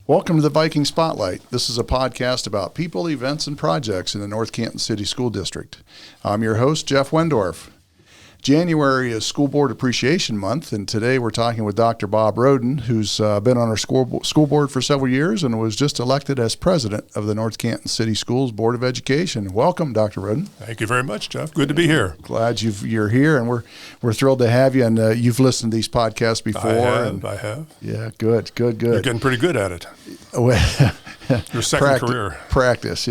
Welcome to the Viking Spotlight. This is a podcast about people, events, and projects in the North Canton City School District. I'm your host, Jeff Wendorf. January is School Board Appreciation Month, and today we're talking with Dr. Bob Roden, who's been on our school board for several years and was just elected as president of the North Canton City Schools Board of Education. Welcome, Dr. Roden. Thank you very much, Jeff. Good to be here. Glad you're here, and we're thrilled to have you. And you've listened to these podcasts before. I have. Yeah, good. You're getting pretty good at it. Your second career. Practice.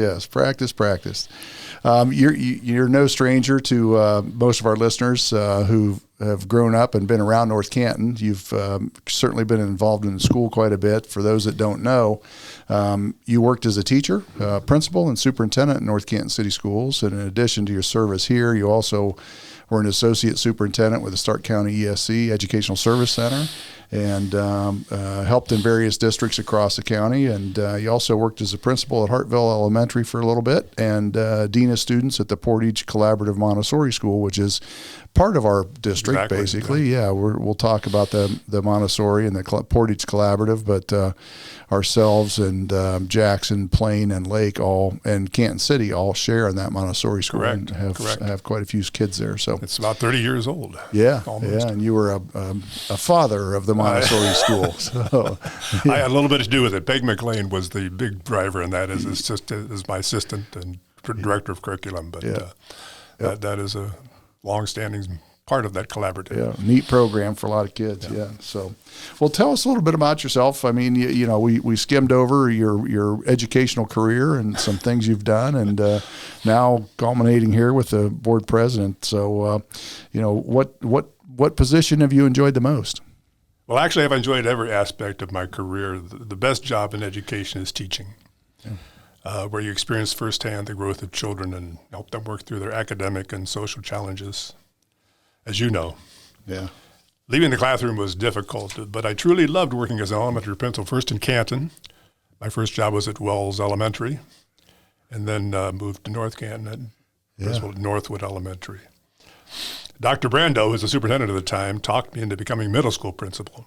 You're no stranger to most of our listeners who have grown up and been around North Canton. You've certainly been involved in the school quite a bit. For those that don't know, you worked as a teacher, principal, and superintendent in North Canton City Schools. And in addition to your service here, you also were an associate superintendent with the Stark County ESC Educational Service Center, and helped in various districts across the county. And you also worked as a principal at Hartville Elementary for a little bit, and dean of students at the Portage Collaborative Montessori School, which is part of our district, exactly, basically. Yeah, we'll talk about the Montessori and the Portage Collaborative, but ourselves and Jackson, Plain, and Lake and Canton City all share in that Montessori school. Correct. And have quite a few kids there. So it's about 30 years old. Yeah, almost. Yeah, and you were a father of the Montessori school. So yeah. I had a little bit to do with it. Peg McLean was the big driver in that as my assistant and director of curriculum. But that is a long-standing part of that collaborative. Yeah, neat program for a lot of kids. Yeah. So, well, tell us a little bit about yourself. I mean, we skimmed over your educational career and some things you've done, and now culminating here with the board president. So, what position have you enjoyed the most? Well, actually, I've enjoyed every aspect of my career. The best job in education is teaching, where you experience firsthand the growth of children and help them work through their academic and social challenges, as you know. Yeah. Leaving the classroom was difficult, but I truly loved working as an elementary principal, first in Canton. My first job was at Wells Elementary, and then moved to North Canton and principal at Northwood Elementary. Dr. Brando, who was the superintendent at the time, talked me into becoming middle school principal,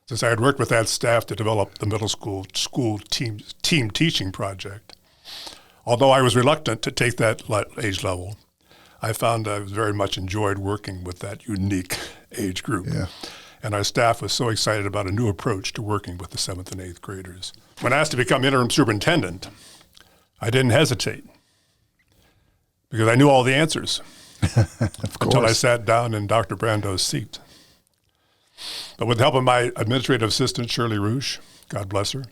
since I had worked with that staff to develop the middle school team teaching project. Although I was reluctant to take that age level, I found I very much enjoyed working with that unique age group. Yeah. And our staff was so excited about a new approach to working with the 7th and 8th graders. When asked to become interim superintendent, I didn't hesitate because I knew all the answers. Until I sat down in Dr. Brando's seat. But with the help of my administrative assistant, Shirley Roosh, God bless her,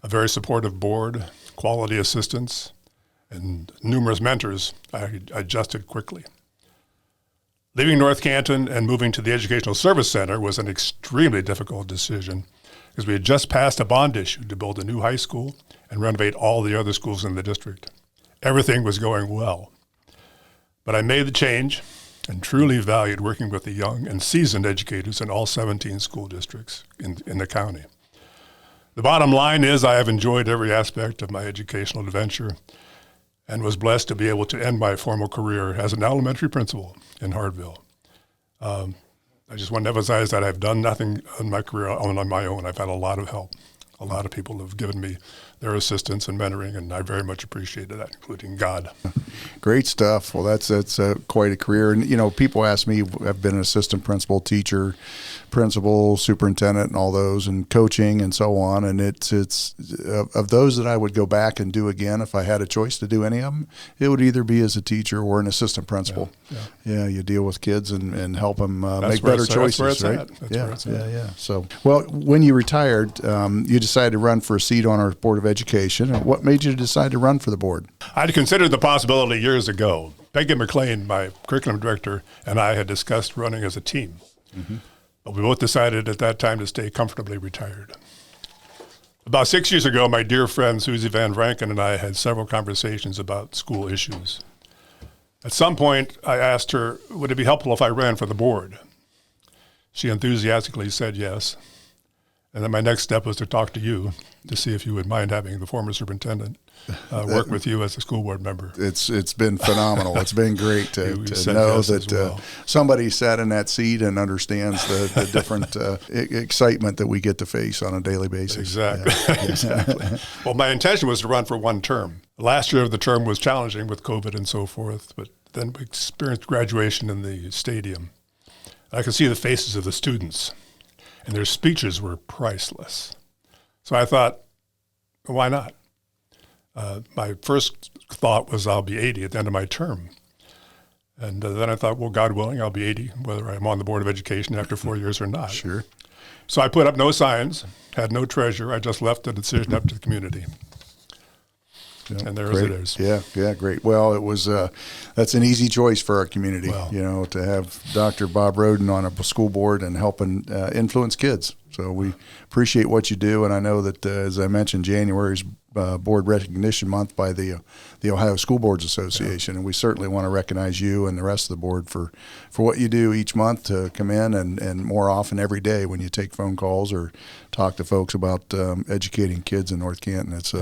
a very supportive board, quality assistants, and numerous mentors, I adjusted quickly. Leaving North Canton and moving to the Educational Service Center was an extremely difficult decision because we had just passed a bond issue to build a new high school and renovate all the other schools in the district. Everything was going well. But I made the change and truly valued working with the young and seasoned educators in all 17 school districts in the county. The bottom line is I have enjoyed every aspect of my educational adventure and was blessed to be able to end my formal career as an elementary principal in Hartville. I just want to emphasize that I've done nothing in my career on my own. I've had a lot of help. A lot of people have given me their assistance and mentoring, and I very much appreciated that, including God. Great stuff. Well, that's quite a career. And, people ask me, I've been an assistant principal, teacher, principal, superintendent, and all those, and coaching and so on. And it's of those that I would go back and do again if I had a choice to do any of them, it would either be as a teacher or an assistant principal. Yeah, you deal with kids and help them make better choices, right? Yeah. So, well, when you retired, you decided to run for a seat on our Board of Education. And what made you decide to run for the board? I'd considered the possibility years ago. Peggy McLean, my curriculum director, and I had discussed running as a team. Mm-hmm. But we both decided at that time to stay comfortably retired. About 6 years ago, my dear friend Susie Van Vranken and I had several conversations about school issues. At some point, I asked her, would it be helpful if I ran for the board? She enthusiastically said yes. And then my next step was to talk to you to see if you would mind having the former superintendent work with you as a school board member. It's been phenomenal. It's been great to know yes that somebody sat in that seat and understands the different excitement that we get to face on a daily basis. Exactly. Yeah. Exactly. Well, my intention was to run for one term. Last year, the term was challenging with COVID and so forth, but then we experienced graduation in the stadium. I could see the faces of the students, and their speeches were priceless. So I thought, why not? My first thought was I'll be 80 at the end of my term. And then I thought, well, God willing, I'll be 80, whether I'm on the Board of Education after 4 years or not. Sure. So I put up no signs, had no treasure. I just left the decision up to the community. Yeah, and there it is. Yeah, great. Well, it was that's an easy choice for our community, to have Dr. Bob Roden on a school board and helping influence kids. So we appreciate what you do, and I know that, as I mentioned, January's Board Recognition Month by the Ohio School Boards Association, and we certainly want to recognize you and the rest of the board for what you do each month to come in and more often every day when you take phone calls or talk to folks about educating kids in North Canton. It's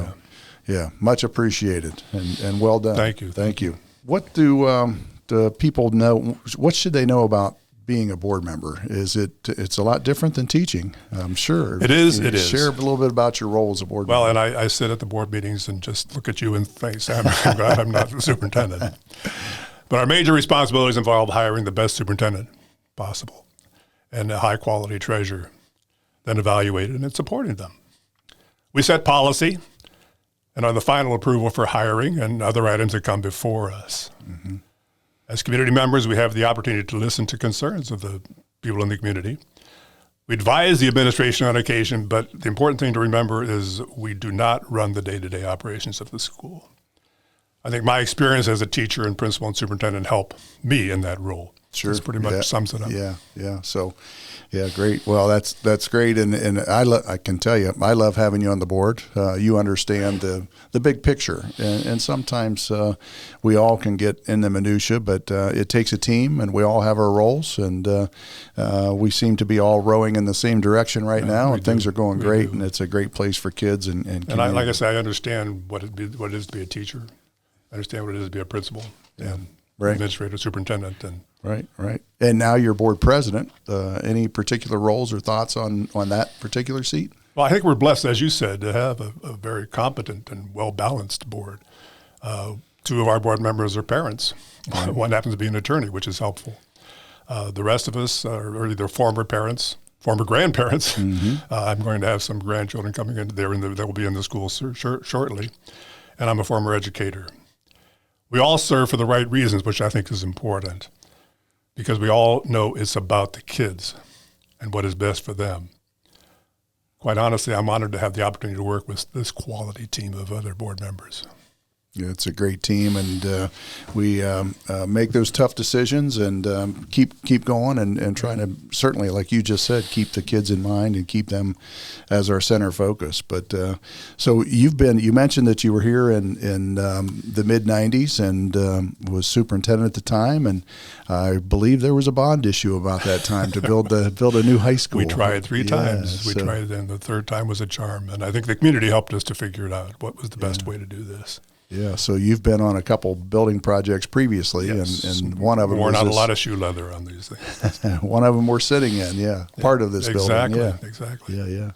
much appreciated and well done. Thank you. What do people know? What should they know about being a board member? It's a lot different than teaching, I'm sure. It is. It is. Share a little bit about your role as a board member. Well, and I sit at the board meetings and just look at you and think, I'm glad I'm not the superintendent. But our major responsibilities involve hiring the best superintendent possible and a high-quality treasurer, then evaluating and supporting them. We set policy and are the final approval for hiring and other items that come before us. Mm-hmm. As community members, we have the opportunity to listen to concerns of the people in the community. We advise the administration on occasion, but the important thing to remember is we do not run the day-to-day operations of the school. I think my experience as a teacher and principal and superintendent help me in that role. Sure. This pretty much sums it up. Yeah. So, great. Well, that's great, and I can tell you, I love having you on the board. You understand the big picture, and sometimes we all can get in the minutia, but it takes a team, and we all have our roles, and we seem to be all rowing in the same direction right now, and things are going great, and it's a great place for kids and like I say, I understand what it is to be a teacher. I understand what it is to be a principal and administrator, superintendent, and Right. And now you're board president. Any particular roles or thoughts on that particular seat? Well, I think we're blessed, as you said, to have a very competent and well-balanced board. Two of our board members are parents. Right. One happens to be an attorney, which is helpful. The rest of us are either former parents, former grandparents. Mm-hmm. I'm going to have some grandchildren coming in. They will be in the school shortly. And I'm a former educator. We all serve for the right reasons, which I think is important, because we all know it's about the kids and what is best for them. Quite honestly, I'm honored to have the opportunity to work with this quality team of other board members. Yeah, it's a great team, and we make those tough decisions and keep going and trying to, certainly, like you just said, keep the kids in mind and keep them as our center focus. But so you mentioned that you were here in the mid-'90s and was superintendent at the time, and I believe there was a bond issue about that time to build a new high school. We tried three times. We tried, and the third time was a charm. And I think the community helped us to figure it out. What was the best way to do this? Yeah, so you've been on a couple building projects previously, yes. and one of them worn out a lot of shoe leather on these things. One of them we're sitting in, part of this building. Exactly. Yeah.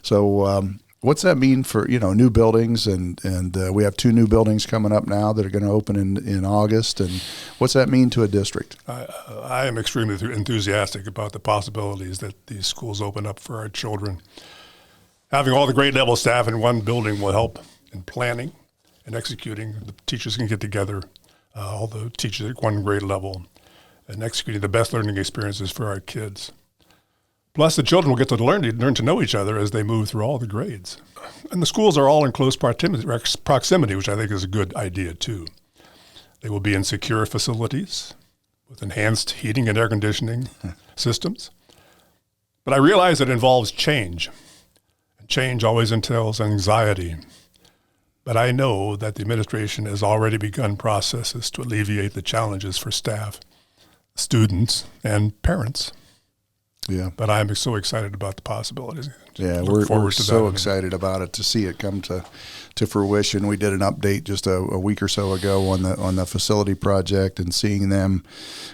So what's that mean for new buildings, and we have 2 new buildings coming up now that are going to open in August, and what's that mean to a district? I am extremely enthusiastic about the possibilities that these schools open up for our children. Having all the grade level staff in one building will help in planning and executing. The teachers can get together, all the teachers at one grade level, and executing the best learning experiences for our kids. Plus, the children will get to learn to know each other as they move through all the grades. And the schools are all in close proximity, which I think is a good idea, too. They will be in secure facilities with enhanced heating and air conditioning systems. But I realize it involves change, and change always entails anxiety. But I know that the administration has already begun processes to alleviate the challenges for staff, students, and parents. Yeah. But I'm so excited about the possibilities. Yeah, Look we're to so that. excited about it, to see it come to fruition. We did an update just a week or so ago on the facility project, and seeing them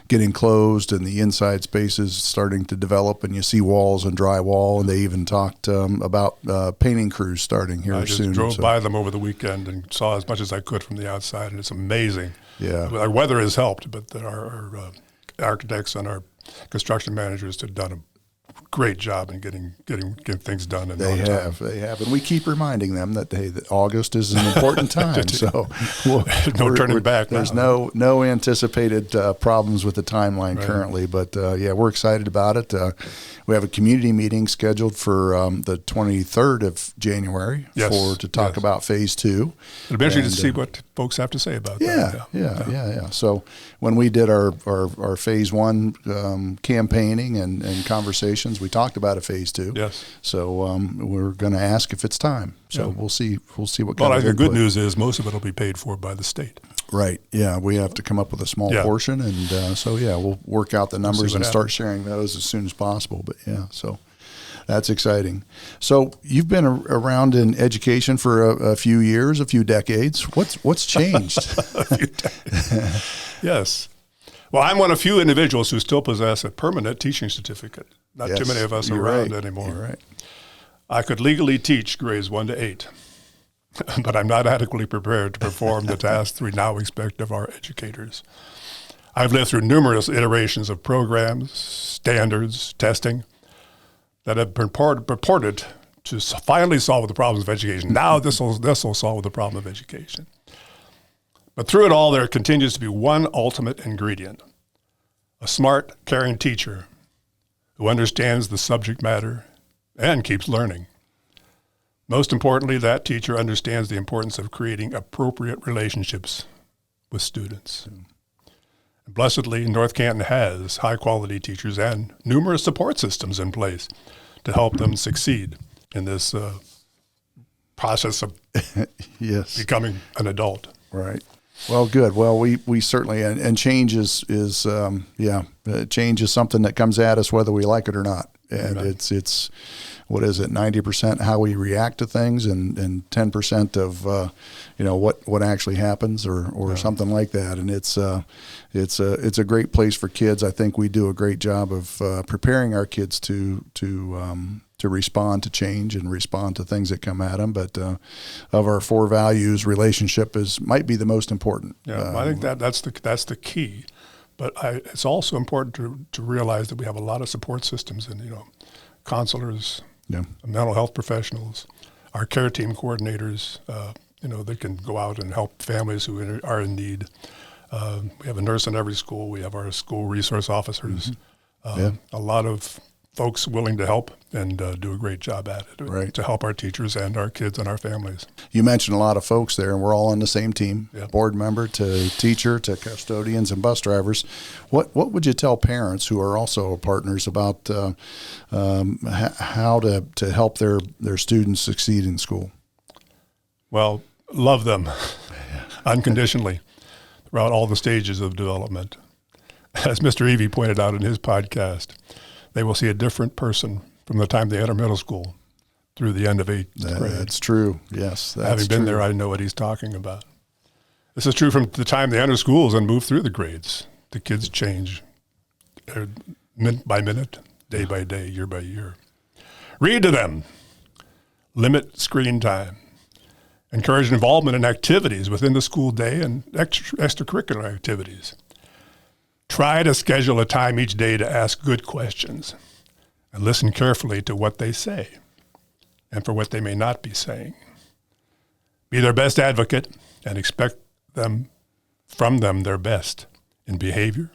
getting closed and the inside spaces starting to develop, and you see walls and drywall, and they even talked about painting crews starting here soon. I just drove by them over the weekend and saw as much as I could from the outside, and it's amazing. Yeah, Our weather has helped, but our architects and our construction managers have done a great job in getting things done. They have, and we keep reminding them that that August is an important time. So no turning back. There's no anticipated problems with the timeline currently, but yeah, we're excited about it. We have a community meeting scheduled for the 23rd of January to talk about phase 2. It'll be interesting to see what folks have to say about that. Yeah. So when we did our phase 1 campaigning and conversations, we talked about a phase 2. Yes. So we're going to ask if it's time. So we'll see what kind of the good news is most of it will be paid for by the state. Right. Yeah. We have to come up with a small portion. And we'll work out the numbers and start sharing those as soon as possible. But so that's exciting. So you've been around in education for a few years, a few decades. What's changed? Yes. Well, I'm one of few individuals who still possess a permanent teaching certificate. Not too many of us around anymore. You're right. I could legally teach grades 1 to 8. But I'm not adequately prepared to perform the tasks we now expect of our educators. I've lived through numerous iterations of programs, standards, testing that have purported to finally solve the problems of education. Now this will solve the problem of education. But through it all, there continues to be one ultimate ingredient: a smart, caring teacher who understands the subject matter and keeps learning. Most importantly, that teacher understands the importance of creating appropriate relationships with students. And blessedly, North Canton has high-quality teachers and numerous support systems in place to help them succeed in this process of becoming an adult. Right. Well, good. Well, we certainly, and change is change is something that comes at us whether we like it or not. And it's what is it, 90% how we react to things, and 10% of what actually happens or something like that. And it's a great place for kids. I think we do a great job of preparing our kids to respond to change and respond to things that come at them. But of our 4 values, relationship might be the most important. Yeah, I think that's the key. But it's also important to realize that we have a lot of support systems, and counselors, mental health professionals, our care team coordinators. They can go out and help families who are in need. We have a nurse in every school. We have our school resource officers. A lot of folks willing to help and do a great job at it to help our teachers and our kids and our families. You mentioned a lot of folks there, and we're all on the same team, board member to teacher to custodians and bus drivers. What would you tell parents who are also partners about how to help their students succeed in school? Well, love them unconditionally throughout all the stages of development. As Mr. Evie pointed out in his podcast, they will see a different person from the time they enter middle school through the end of 8th grade. That's true. Yes, that's Having been there, I know what he's talking about. This is true from the time they enter schools and move through the grades. The kids change minute by minute, day by day, year by year. Read to them. Limit screen time. Encourage involvement in activities within the school day and extracurricular activities. Try to schedule a time each day to ask good questions and listen carefully to what they say and for what they may not be saying. Be their best advocate and expect from them their best in behavior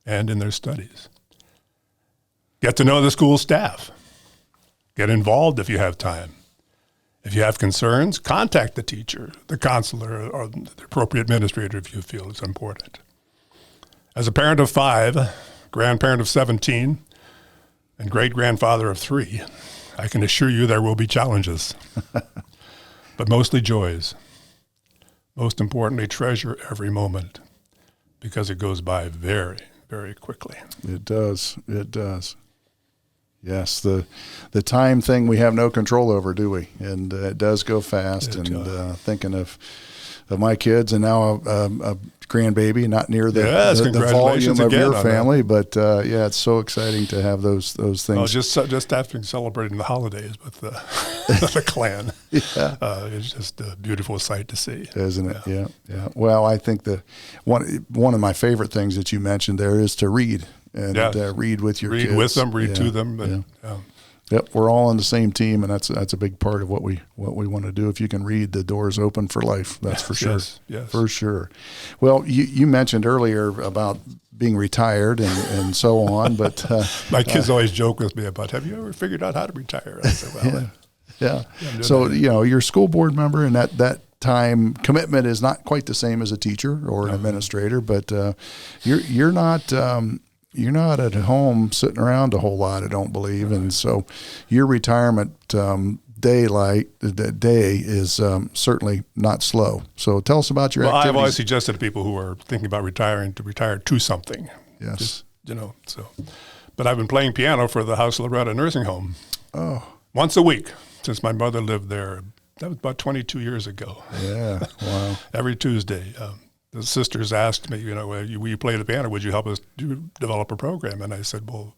and in their studies. Get to know the school staff. Get involved if you have time. If you have concerns, contact the teacher, the counselor, or the appropriate administrator if you feel it's important. As a parent of 5, grandparent of 17, and great-grandfather of 3, I can assure you there will be challenges, but mostly joys. Most importantly, treasure every moment because it goes by very, very quickly. It does. It does. Yes, the time thing we have no control over, do we? And it does go fast. Thinking of my kids, and now a grandbaby, not near the volume of your family, but it's so exciting to have those things. Well, just after celebrating the holidays with the clan, it's just a beautiful sight to see, isn't it? Yeah. Well, I think one of my favorite things that you mentioned there is to read. And read with your kids. Read with them, read to them. Yep, we're all on the same team, and that's a big part of what we want to do. If you can read, the door's open for life. That's for sure. Yes. For sure. Well, you mentioned earlier about being retired and so on, but my kids always joke with me about, have you ever figured out how to retire? I said, well, yeah. So you're a school board member, and that time commitment is not quite the same as a teacher or an administrator, but you're not. You're not at home sitting around a whole lot, I don't believe. And so your retirement day is certainly not slow. So tell us about your activities. I've always suggested to people who are thinking about retiring to retire to something. Yes. But I've been playing piano for the House Loretta Nursing Home once a week since my mother lived there. That was about 22 years ago. Yeah, wow. Every Tuesday. The sisters asked me, will you play the piano? Would you help us develop a program? And I said, well,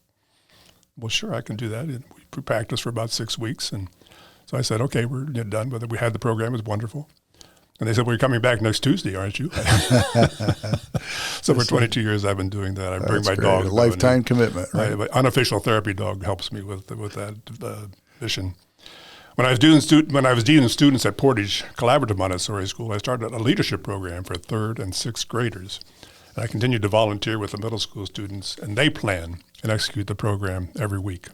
sure, I can do that. And we practiced for about 6 weeks. And so I said, okay, we're done with it. We had the program. It was wonderful. And they said, well, you're coming back next Tuesday, aren't you? So for 22 years, I've been doing that. I bring my dog. A lifetime commitment, right? My unofficial therapy dog helps me with that mission. When I was dealing with students at Portage Collaborative Montessori School, I started a leadership program for 3rd and 6th graders. And I continued to volunteer with the middle school students, and they plan and execute the program every week.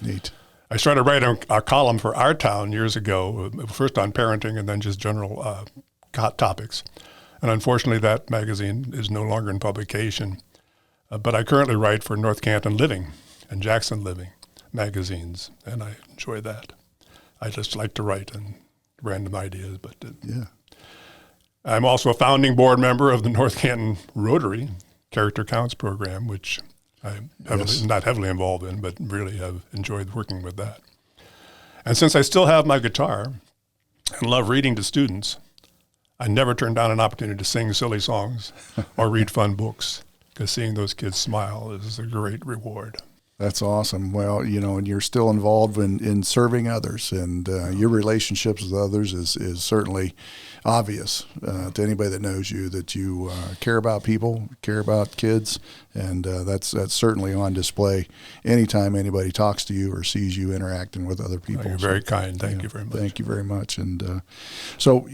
Neat. I started writing a column for Our Town years ago, first on parenting and then just general hot topics. And unfortunately, that magazine is no longer in publication. But I currently write for North Canton Living and Jackson Living magazines, and I enjoy that. I just like to write and random ideas, but I'm also a founding board member of the North Canton Rotary Character Counts program, which I'm not heavily involved in, but really have enjoyed working with that. And since I still have my guitar and love reading to students, I never turn down an opportunity to sing silly songs or read fun books, because seeing those kids smile is a great reward. That's awesome. Well, and you're still involved in serving others, and your relationships with others is certainly obvious to anybody that knows you, that you care about people, care about kids, and that's certainly on display anytime anybody talks to you or sees you interacting with other people. You're very kind. Thank you very much. Thank you very much. And so,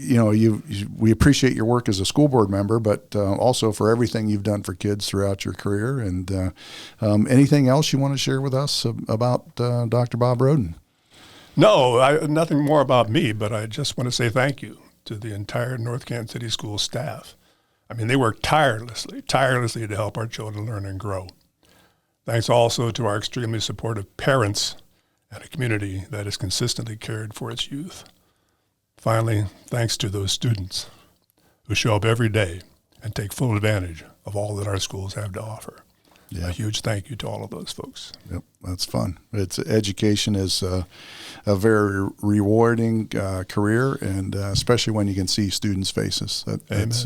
we appreciate your work as a school board member, but also for everything you've done for kids throughout your career. And anything else you want to share with us about Dr. Bob Roden? No, nothing more about me, but I just want to say thank you to the entire North Canton City School staff. I mean, they work tirelessly to help our children learn and grow. Thanks also to our extremely supportive parents and a community that has consistently cared for its youth. Finally, thanks to those students who show up every day and take full advantage of all that our schools have to offer. Yeah. A huge thank you to all of those folks. Yep, that's fun. Education is a very rewarding career, and especially when you can see students' faces. That's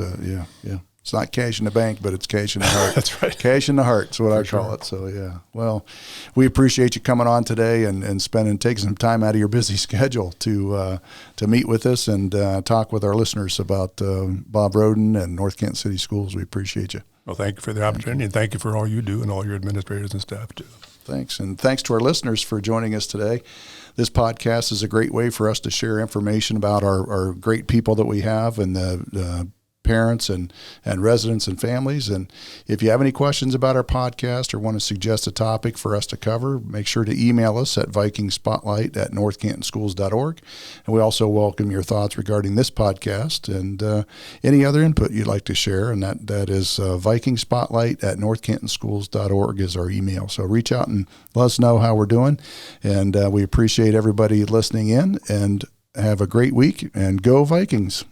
It's not cash in the bank, but it's cash in the heart. That's right. Cash in the heart is what I call it. So, yeah. Well, we appreciate you coming on today and taking some time out of your busy schedule to meet with us and talk with our listeners about Bob Roden and North Canton City Schools. We appreciate you. Well, thank you for the opportunity, and thank you for all you do and all your administrators and staff do. Thanks. And thanks to our listeners for joining us today. This podcast is a great way for us to share information about our great people that we have and the parents and residents and families. And if you have any questions about our podcast or want to suggest a topic for us to cover, make sure to email us at vikingspotlight@northcantonschools.org. And we also welcome your thoughts regarding this podcast and any other input you'd like to share. And that is vikingspotlight@northcantonschools.org is our email. So reach out and let us know how we're doing. And we appreciate everybody listening in, and have a great week, and go Vikings.